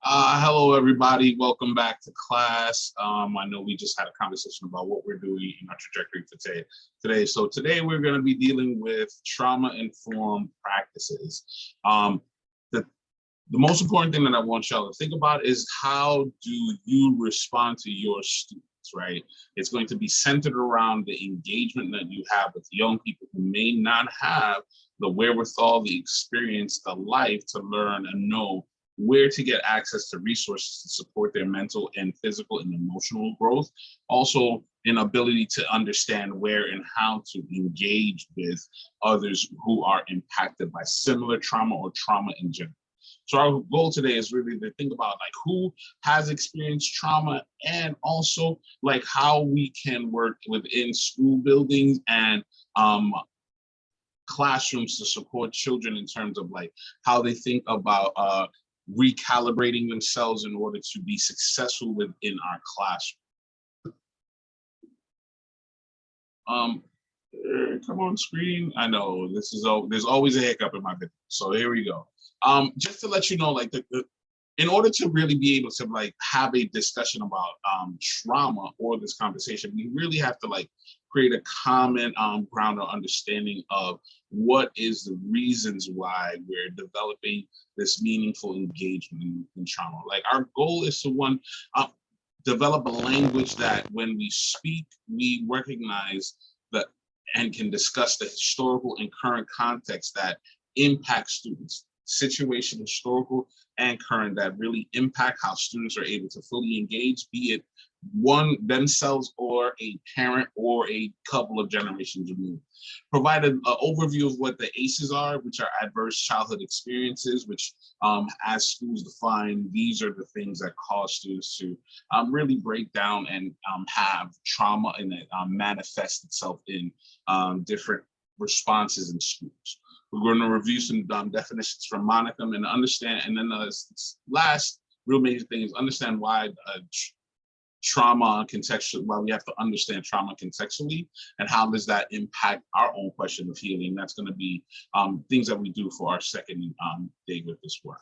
Hello, everybody. Welcome back to class. I know we just had a conversation about what we're doing in our trajectory for today. So today we're going to be dealing with trauma-informed practices. The, the most important thing that I want y'all to think about is how do you respond to your students, right? It's going to be centered around the engagement that you have with young people who may not have the wherewithal, the experience, the life to learn and know where to get access to resources to support their mental and physical and emotional growth. Also, an ability to understand where and how to engage with others who are impacted by similar trauma or trauma in general. So our goal today is really to think about like who has experienced trauma and also like how we can work within school buildings and classrooms to support children in terms of like how they think about recalibrating themselves in order to be successful within our classroom. Come on screen. I know this is there's always a hiccup in my video. So here we go. Just to let you know, like in order to really be able to like have a discussion about trauma or this conversation, we really have to like create a common ground or understanding of what is the reasons why we're developing this meaningful engagement in trauma. Like our goal is to develop a language that when we speak, we recognize that and can discuss the historical and current context that impact students, situation, historical and current, that really impact how students are able to fully engage, be it one themselves or a parent or a couple of generations removed. Provide an overview of what the ACEs are, which are adverse childhood experiences, which as schools define, these are the things that cause students to really break down and have trauma and it manifest itself in different responses in schools. We're going to review some definitions from Monica and understand, and then the last real major thing is understand why trauma contextually, why we have to understand trauma contextually and how does that impact our own question of healing. That's going to be things that we do for our second day with this work.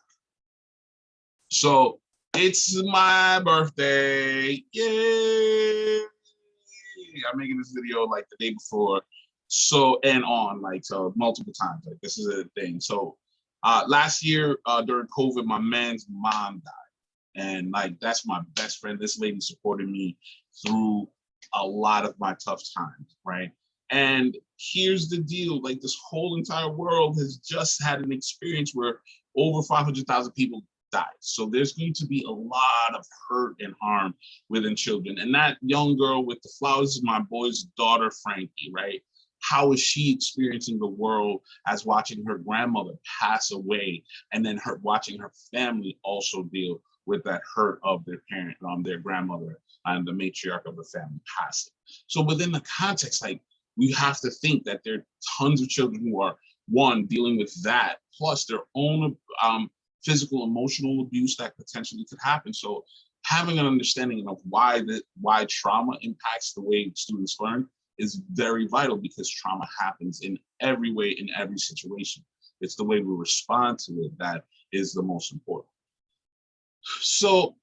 So it's my birthday. Yay! I'm making this video like the day before. So, and on like so multiple times, like this is a thing. So last year during COVID, my man's mom died. And like, that's my best friend. This lady supported me through a lot of my tough times, right? And here's the deal, like this whole entire world has just had an experience where over 500,000 people died. So there's going to be a lot of hurt and harm within children. And that young girl with the flowers is my boy's daughter, Frankie, right? How is she experiencing the world as watching her grandmother pass away and then her watching her family also deal with that hurt of their parent, their grandmother, and the matriarch of the family passing. So within the context, like we have to think that there are tons of children who are one dealing with that, plus their own physical, emotional abuse that potentially could happen. So having an understanding of why trauma impacts the way students learn is very vital because trauma happens in every way, in every situation. It's the way we respond to it that is the most important. So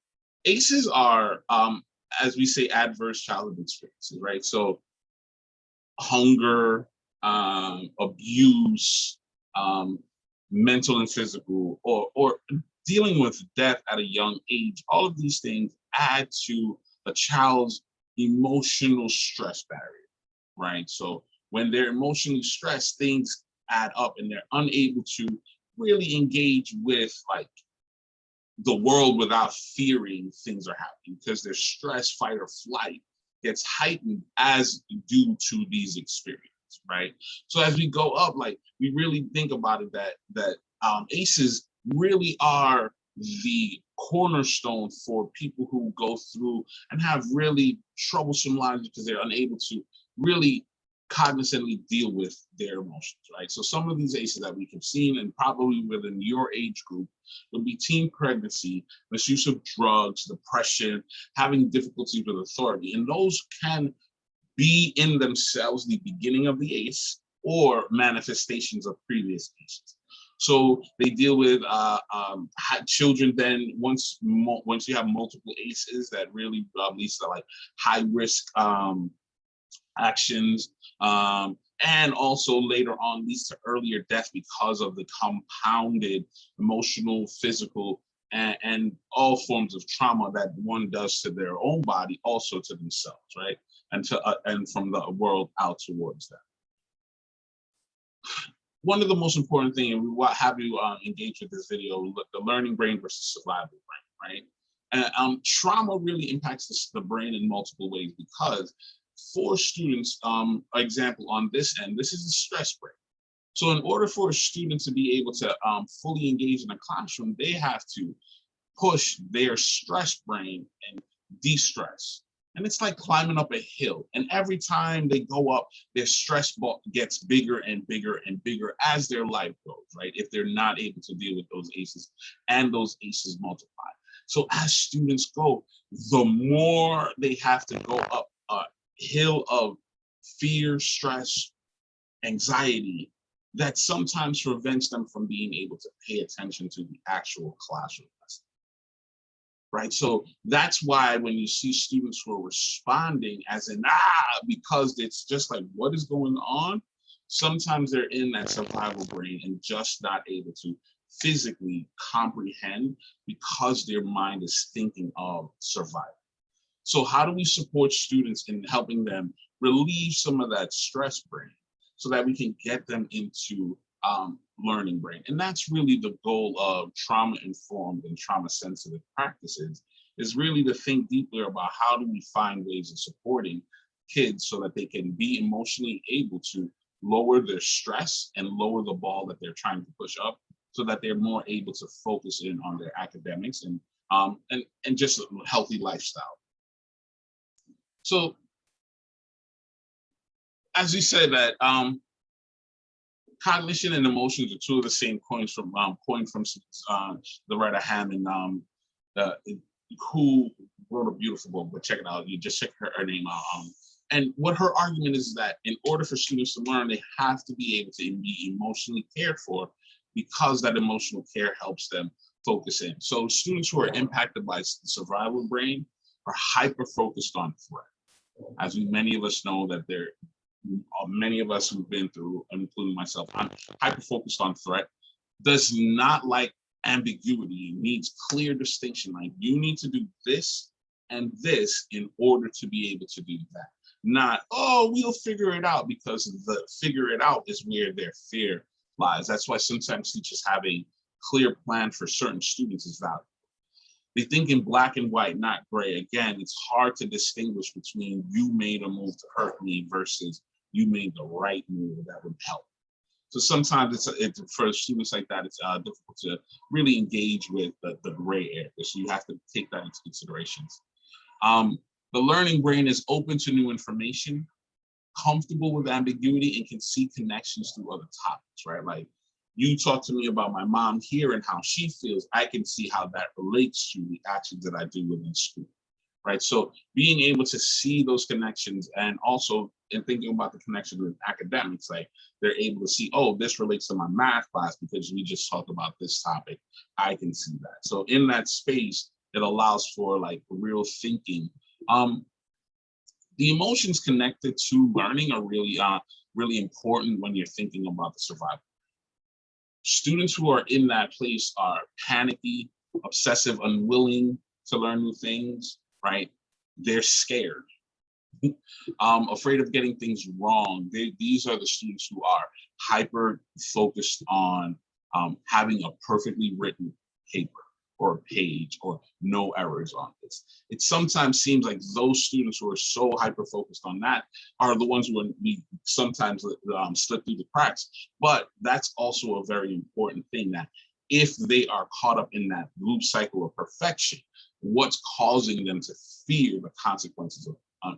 ACEs are, as we say, adverse childhood experiences, right? So hunger, abuse, mental and physical, or dealing with death at a young age, all of these things add to a child's emotional stress barrier, right? So when they're emotionally stressed, things add up and they're unable to really engage with like the world without fearing things are happening because their stress, fight or flight gets heightened as due to these experiences, right? So as we go up, like we really think about it that ACEs really are the cornerstone for people who go through and have really troublesome lives because they're unable to really cognizantly deal with their emotions, right? So some of these ACEs that we have seen and probably within your age group would be teen pregnancy, misuse of drugs, depression, having difficulties with authority. And those can be in themselves the beginning of the ACE or manifestations of previous ACEs. So they deal with children. Then once you have multiple ACEs, that really leads to like high risk actions, and also later on leads to earlier death because of the compounded emotional, physical, and all forms of trauma that one does to their own body, also to themselves, right? And from the world out towards them. One of the most important things, and we have you engage with this video, the learning brain versus survival brain, right? And trauma really impacts the brain in multiple ways, because for students, example on this end, this is the stress brain. So in order for a student to be able to fully engage in a classroom, they have to push their stress brain and de-stress. And it's like climbing up a hill. And every time they go up, their stress ball gets bigger and bigger and bigger as their life goes, right? If they're not able to deal with those ACEs, and those ACEs multiply. So as students go, the more they have to go up a hill of fear, stress, anxiety, that sometimes prevents them from being able to pay attention to the actual classroom lesson. Right? So that's why when you see students who are responding as in, because it's just like, what is going on? Sometimes they're in that survival brain and just not able to physically comprehend because their mind is thinking of survival. So how do we support students in helping them relieve some of that stress brain so that we can get them into learning brain? And that's really the goal of trauma-informed and trauma-sensitive practices, is really to think deeply about how do we find ways of supporting kids so that they can be emotionally able to lower their stress and lower the ball that they're trying to push up, so that they're more able to focus in on their academics and just a healthy lifestyle. So as we said that cognition and emotions are two of the same coins from coined from the writer Hammond, who wrote a beautiful book. But check it out. You just check her name out. And what her argument is that in order for students to learn, they have to be able to be emotionally cared for, because that emotional care helps them focus in. So students who are impacted by the survival brain are hyper focused on threat. As many of us know that many of us who've been through, including myself, I'm hyper focused on threat, does not like ambiguity, needs clear distinction. Like, you need to do this and this in order to be able to do that. Not, oh, we'll figure it out, because the figure it out is where their fear lies. That's why sometimes teachers have a clear plan for certain students is valuable. They think in black and white, not gray. Again, it's hard to distinguish between you made a move to hurt me versus you made the right move that would help. So sometimes it's for students like that, it's difficult to really engage with the gray area. So you have to take that into considerations. The learning brain is open to new information, comfortable with ambiguity, and can see connections through other topics, right? Like, you talk to me about my mom here and how she feels, I can see how that relates to the actions that I do within school, right? So being able to see those connections, and also in thinking about the connection with academics, like they're able to see, oh, this relates to my math class because we just talked about this topic, I can see that. So in that space, it allows for like real thinking. The emotions connected to learning are really important when you're thinking about the survival. Students who are in that place are panicky, obsessive, unwilling to learn new things, right? They're scared, afraid of getting things wrong. These are the students who are hyper focused on having a perfectly written paper or a page or no errors on this. It sometimes seems like those students who are so hyper focused on that are the ones who we sometimes slip through the cracks. But that's also a very important thing, that if they are caught up in that loop cycle of perfection, what's causing them to fear the consequences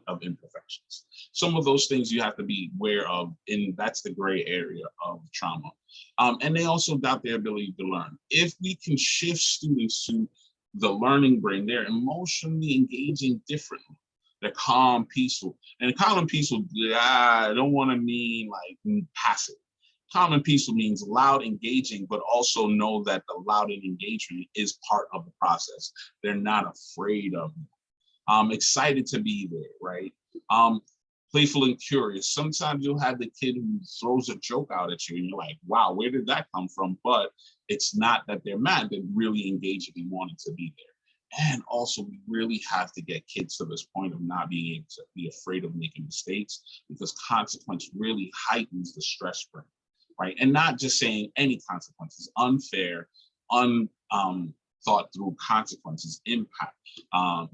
of imperfections? Some of those things you have to be aware of, and that's the gray area of trauma. And they also doubt their ability to learn. If we can shift students to the learning brain, they're emotionally engaging differently. They're calm, peaceful. And calm and peaceful, I don't want to mean like passive. Calm and peaceful means loud, engaging, but also know that the loud and engagement is part of the process. They're not afraid of it. Excited to be there, right? Playful and curious. Sometimes you'll have the kid who throws a joke out at you and you're like, wow, where did that come from? But it's not that they're mad, they're really engaged and wanting to be there. And also, we really have to get kids to this point of not being able to be afraid of making mistakes, because consequence really heightens the stress brain, right? And not just saying any consequences, unfair, thought through consequences impact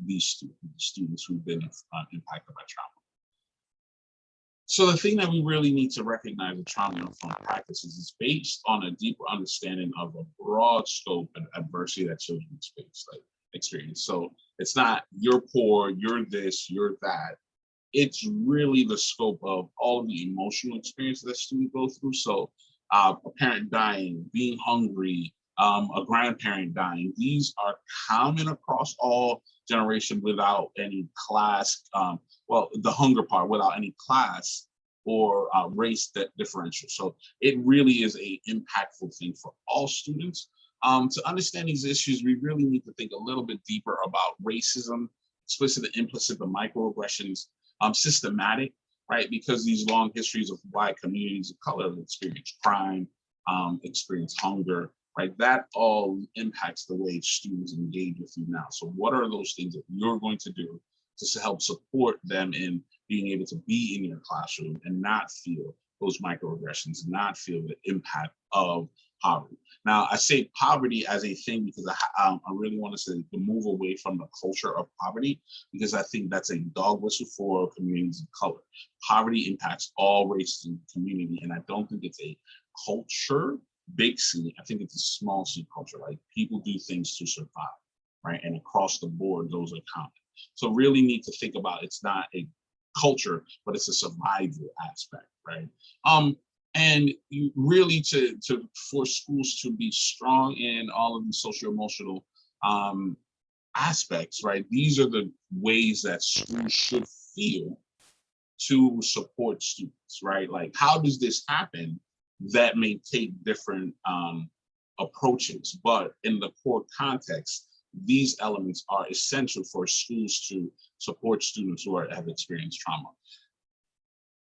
these students who've been impacted by trauma. So the thing that we really need to recognize with trauma-informed practices is based on a deeper understanding of a broad scope of adversity that children experience. So it's not you're poor, you're this, you're that. It's really the scope of all of the emotional experiences that students go through. So a parent dying, being hungry, a grandparent dying. These are common across all generations without any class, the hunger part, without any class or race differential. So it really is a impactful thing for all students. To understand these issues, we really need to think a little bit deeper about racism, explicit and implicit, the microaggressions, systematic, right? Because these long histories of why communities of color have experienced crime, experience hunger, right? That all impacts the way students engage with you now. So what are those things that you're going to do to help support them in being able to be in your classroom and not feel those microaggressions, not feel the impact of poverty? Now, I say poverty as a thing because I really want to say to move away from the culture of poverty, because I think that's a dog whistle for communities of color. Poverty impacts all races in the community, and I don't think it's a culture, big C. I think it's a small C culture. Like, people do things to survive, right? And across the board, those are common. So really need to think about, it's not a culture, but it's a survival aspect, right? And you really for schools to be strong in all of the socio-emotional aspects, right? These are the ways that schools should feel to support students, right? Like, how does this happen? That may take different approaches, but in the core context, these elements are essential for schools to support students who have experienced trauma.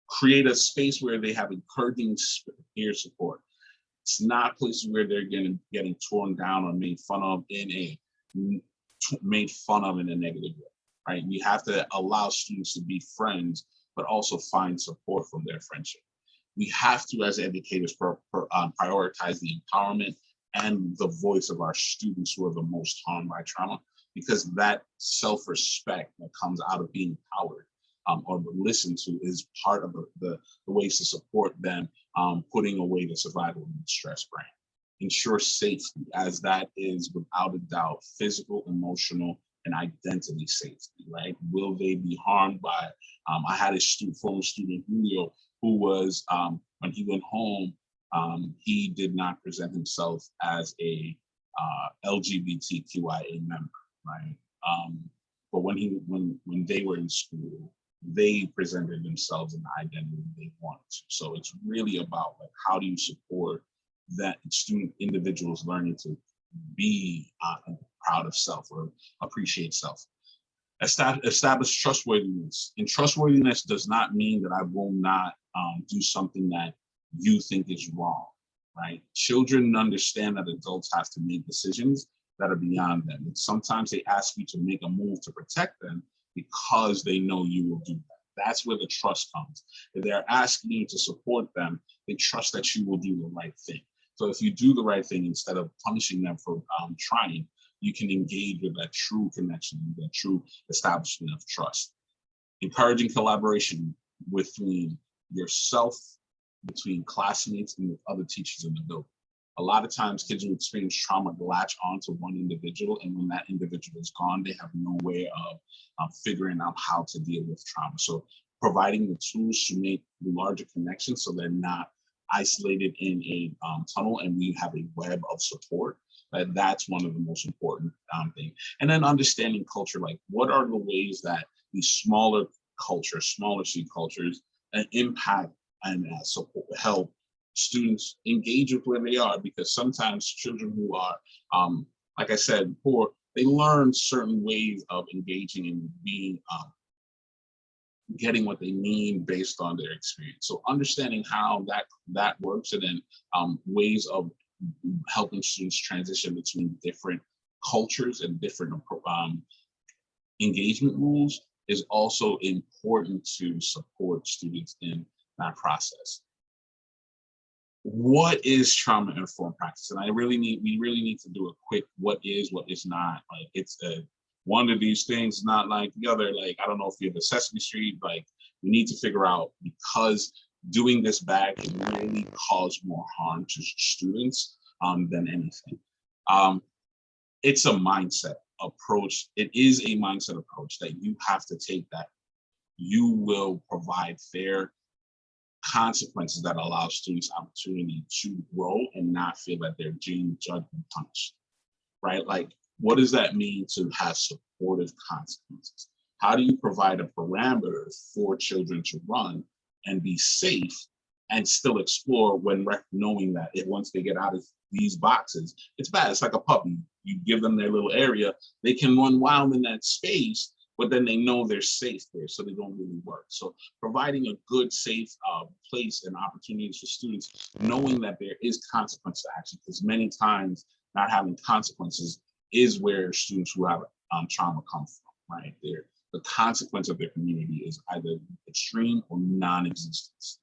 Create a space where they have encouraging peer support. It's not places where they're getting torn down or made fun of in a negative way, right? We have to allow students to be friends, but also find support from their friendship. We have to, as educators, prioritize the empowerment and the voice of our students who are the most harmed by trauma, because that self-respect that comes out of being empowered or listened to is part of the ways to support them, putting away the survival and stress brain. Ensure safety, as that is without a doubt physical, emotional, and identity safety, right? Will they be harmed by, I had a former student, Julio, who was, when he went home, he did not present himself as a LGBTQIA member, right? But when they were in school, they presented themselves in the identity they wanted to. So it's really about, like, how do you support that individuals learning to be proud of self or appreciate self. Establish trustworthiness. And trustworthiness does not mean that I will not do something that you think is wrong, right? Children understand that adults have to make decisions that are beyond them. And sometimes they ask you to make a move to protect them because they know you will do that. That's where the trust comes. If they're asking you to support them, they trust that you will do the right thing. So if you do the right thing, instead of punishing them for trying, you can engage with that true connection, that true establishment of trust. Encouraging collaboration between yourself, between classmates, and with other teachers in the building. A lot of times kids who experience trauma latch onto one individual, and when that individual is gone, they have no way of figuring out how to deal with trauma. So providing the tools to make larger connections so they're not isolated in a tunnel, and we have a web of support. That's one of the most important things. And then understanding culture, like, what are the ways that these smaller cultures, smaller C cultures, impact and help students engage with where they are, because sometimes children who are, like I said before, they learn certain ways of engaging and being, getting what they need based on their experience. So understanding how that works, and then ways of helping students transition between different cultures and different engagement rules is also important to support students in that process. What is trauma-informed practice? And we really need to do a quick what is not. Like, it's one of these things, not like the other. Like, I don't know if you're the Sesame Street, like, we need to figure out, because doing this bad can really cause more harm to students than anything. It's a mindset approach. It is a mindset approach that you have to take, that you will provide fair consequences that allow students opportunity to grow and not feel that they're being judged and punished, right? Like, what does that mean to have supportive consequences? How do you provide a parameter for children to run and be safe and still explore, when knowing that once they get out of these boxes, it's bad. It's like a puppy. You give them their little area, they can run wild in that space, but then they know they're safe there, so they don't really work. So providing a good, safe place and opportunities for students, knowing that there is consequence to action, because many times not having consequences is where students who have trauma come from, right? The consequence of their community is either extreme or non-existence.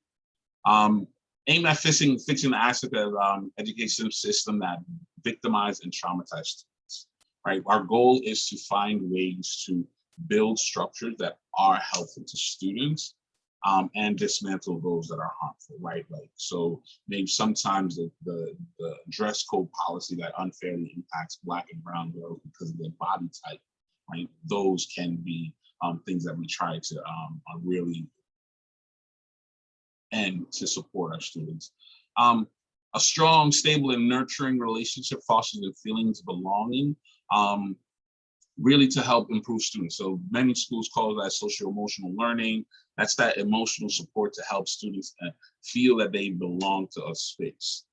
Aimed at fixing the aspect of education system that victimize and traumatize students, right? Our goal is to find ways to build structures that are helpful to students, and dismantle those that are harmful, right? Like, so maybe sometimes the dress code policy that unfairly impacts Black and brown girls because of their body type, right? Those can be things that we try to really end to support our students. A strong, stable, and nurturing relationship fosters the feelings of belonging, really to help improve students. So many schools call that social-emotional learning. That's that emotional support to help students feel that they belong to a space.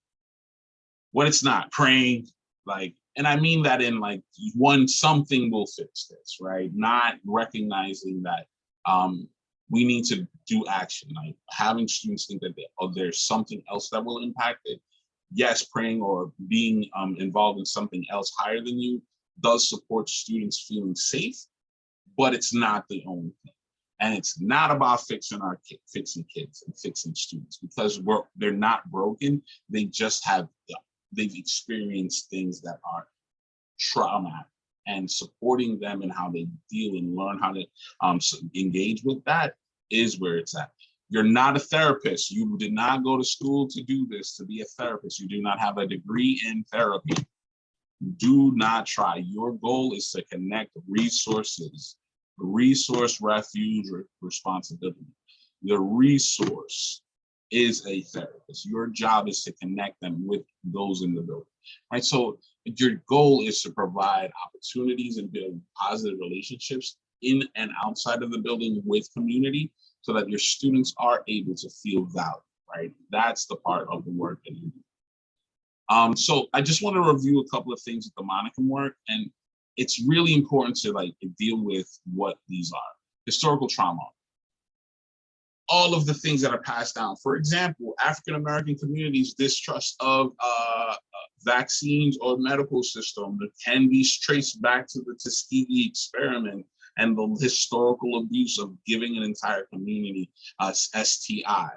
What it's not, praying, like, and I mean that in like, something will fix this, right? Not recognizing that we need to do action, like having students think that there's something else that will impact it. Yes, praying or being involved in something else higher than you does support students feeling safe, but it's not the only thing. And it's not about fixing kids and fixing students, because they're not broken. They just they've experienced things that are traumatic, and supporting them in how they deal and learn how to engage with that is where it's at. You're not a therapist. You did not go to school to do this, to be a therapist. You do not have a degree in therapy. Do not try. Your goal is to connect resources, resource, refuge, responsibility. The resource is a therapist. Your job is to connect them with those in the building, right? So your goal is to provide opportunities and build positive relationships in and outside of the building with community, so that your students are able to feel valued, right? That's the part of the work that you do. So I just want to review a couple of things with the Monicum work, and it's really important to like deal with what these are. Historical trauma, all of the things that are passed down. For example, African-American communities' distrust of vaccines or medical system that can be traced back to the Tuskegee experiment and the historical abuse of giving an entire community STI.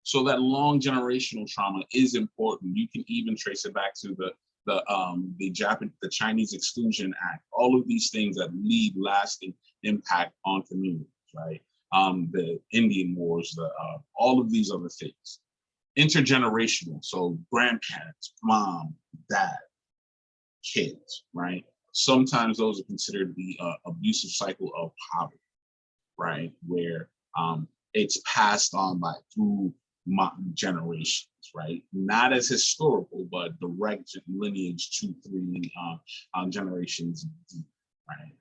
So that long generational trauma is important. You can even trace it back to the Chinese Exclusion Act. All of these things that leave lasting impact on communities, right? The Indian Wars, all of these other things. Intergenerational, so grandparents, mom, dad, kids, right? Sometimes those are considered the abusive cycle of poverty, right? Where it's passed on through generations, right? Not as historical, but direct lineage 2-3 generations deep, right?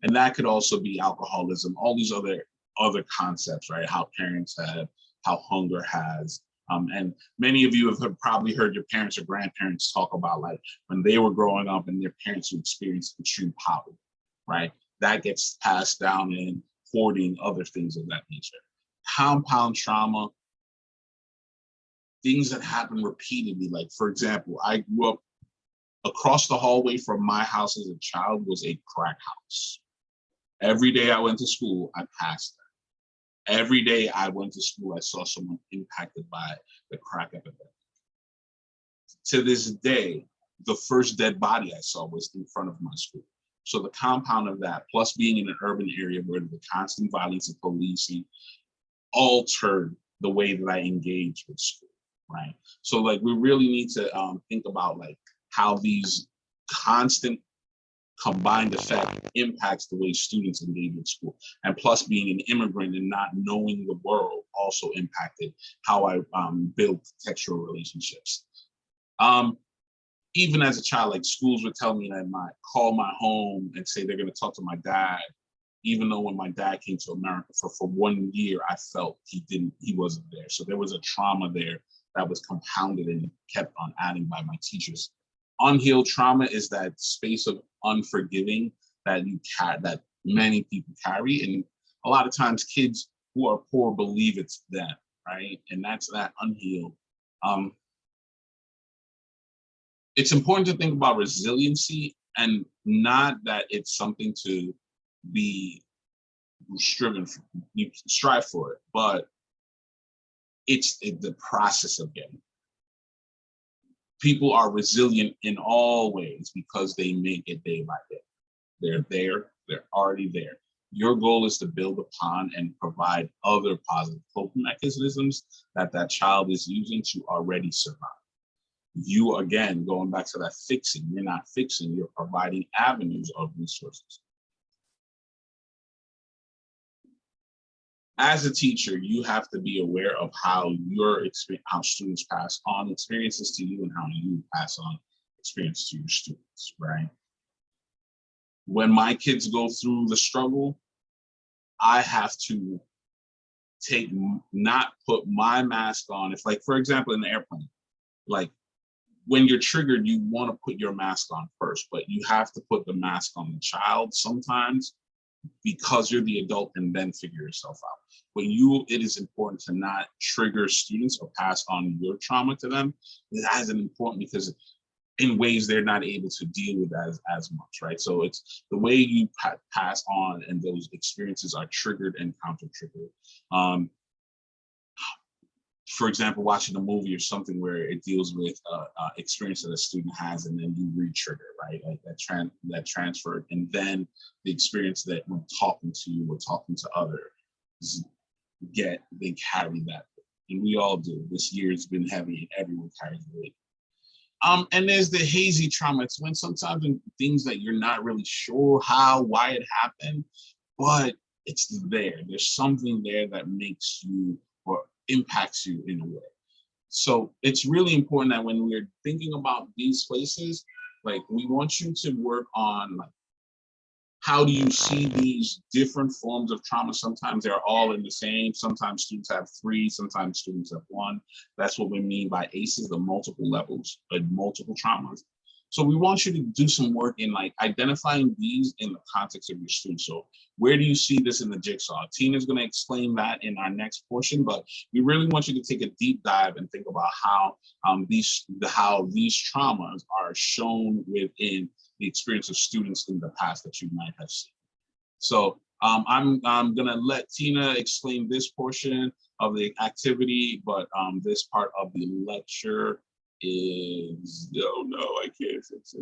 And that could also be alcoholism, all these other concepts, right? How parents have, how hunger has, And many of you have probably heard your parents or grandparents talk about like when they were growing up and their parents who experienced extreme poverty, right? That gets passed down in hoarding, other things of that nature. Compound trauma, things that happen repeatedly. Like, for example, I grew up across the hallway from my house as a child was a crack house. Every day I went to school, I passed there. Every day I went to school, I saw someone impacted by the crack epidemic. To this day, the first dead body I saw was in front of my school. So the compound of that, plus being in an urban area where the constant violence of policing altered the way that I engage with school, right? So like we really need to think about like how these constant combined effect impacts the way students engage with school. And plus being an immigrant and not knowing the world also impacted how I build textual relationships. Even as a child, like schools would tell me that I might call my home and say they're gonna talk to my dad, even though when my dad came to America for 1 year, I felt he wasn't there. So there was a trauma there that was compounded and kept on adding by my teachers. Unhealed trauma is that space of unforgiving that that many people carry, and a lot of times kids who are poor believe it's them, right? And that's that unhealed. It's important to think about resiliency and not that it's something to be you strive for it, but it's the process of getting. People are resilient in all ways because they make it day by day. They're there, they're already there. Your goal is to build upon and provide other positive coping mechanisms that that child is using to already survive. You, again, going back to that fixing, you're not fixing, you're providing avenues of resources. As a teacher, you have to be aware of how how students pass on experiences to you and how you pass on experience to your students, right? When my kids go through the struggle, I have to not put my mask on. If like, for example, in the airplane, like when you're triggered, you want to put your mask on first, but you have to put the mask on the child sometimes because you're the adult and then figure yourself out. But it is important to not trigger students or pass on your trauma to them. That is important because in ways they're not able to deal with as much, right? So it's the way you pass on and those experiences are triggered and counter-triggered. For example, watching a movie or something where it deals with experience that a student has, and then you re-trigger, right? Like that transferred, and then the experience that when talking to you or talking to others, they carry that, and we all do. This year has been heavy, and everyone carries it. And there's the hazy trauma. It's when sometimes in things that you're not really sure why it happened, but it's there. There's something there that makes you or impacts you in a way. So it's really important that when we're thinking about these places, like we want you to work on like, how do you see these different forms of trauma? Sometimes they're all in the same. Sometimes students have 3, sometimes students have 1. That's what we mean by ACEs, the multiple levels, multiple traumas. So we want you to do some work in like identifying these in the context of your students. So where do you see this in the jigsaw? Tina's going to explain that in our next portion, but we really want you to take a deep dive and think about how these traumas are shown within the experience of students in the past that you might have seen. So I'm going to let Tina explain this portion of the activity, but this part of the lecture is, oh no, I can't fix it.